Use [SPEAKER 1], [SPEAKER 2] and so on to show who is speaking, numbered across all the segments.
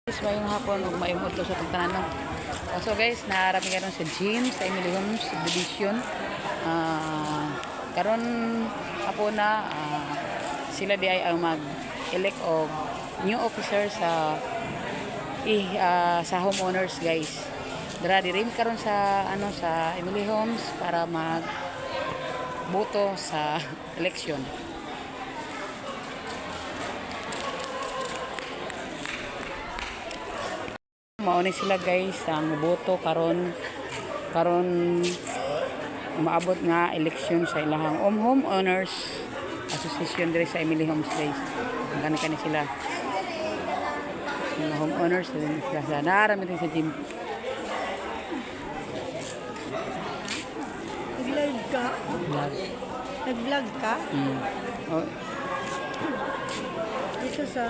[SPEAKER 1] Guys, mayong hapon ug mayong udto sa tugtanan. So guys, naarami karon sa gym sa Emily Homes Subdivision. Karon hapon na sila di ay ang mag-elect og new officer sa homeowners guys. Dara diri karon sa sa Emily Homes para mag boto sa election. Mauni sila guys ang boto karon maabot nga election sa ilahang homeowners association diri sa Emily Homes guys. Kani sila mga homeowners din sila narami din sa gym.
[SPEAKER 2] Nag-vlog ka? Nag-vlog ka?
[SPEAKER 1] Oh.
[SPEAKER 2] Dito sa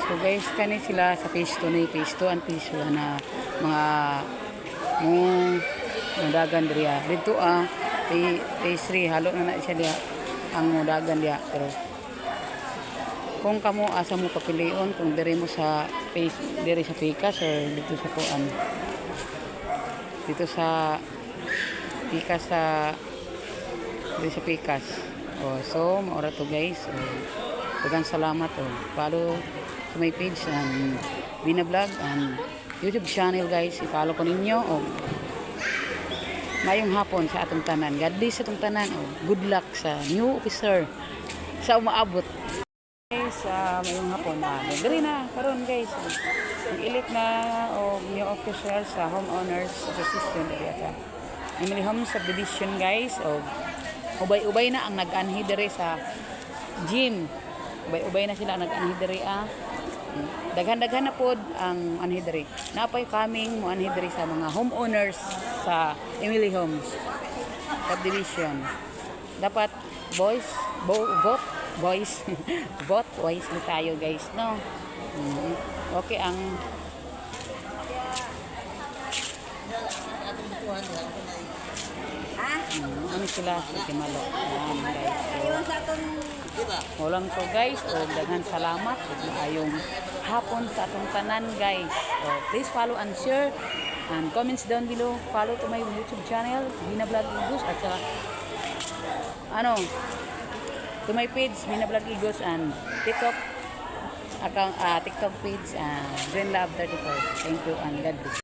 [SPEAKER 1] So guys, kani sila sa phase 2 ni phase 2 ang phase 1 na mga dagan diriya. Dito phase 3 halo na siya diya ang dagan diya. Pero kung kamo asa mo papilion kung diri mo sa phase diri sa Picas or dito sa Kuan. Dito sa Picas diri sa Picas. So maura to guys. Daghang salamat follow sa my page and Binablog and YouTube channel guys. I-follow ko ninyo mayong hapon sa atong tanan. God bless sa atong tanan. Good luck sa new officer sa umaabot. Guys, mayong hapon diri na karon guys. Nag-elect na new officer sa homeowners association diri sa Emily Homes Subdivision guys. Ubay-ubay na ang nag-anhi diri sa gym. Ubay-ubay na sila nag-anhi diri Daghan-daghan na pod ang anhi diri. Napay kaming mo anhi diri sa mga homeowners sa Emily Homes Subdivision. Dapat vote wisely tayo guys, no? Okay ang ano sila sa Timalo. Walang to guys, daghan salamat ayong hapon sa atong tanan guys. Please follow and share and comments down below. Follow to my YouTube channel Binablog Igos at sa to my page Binablog Igos and TikTok account TikTok page Green Love 34. Thank you and God bless.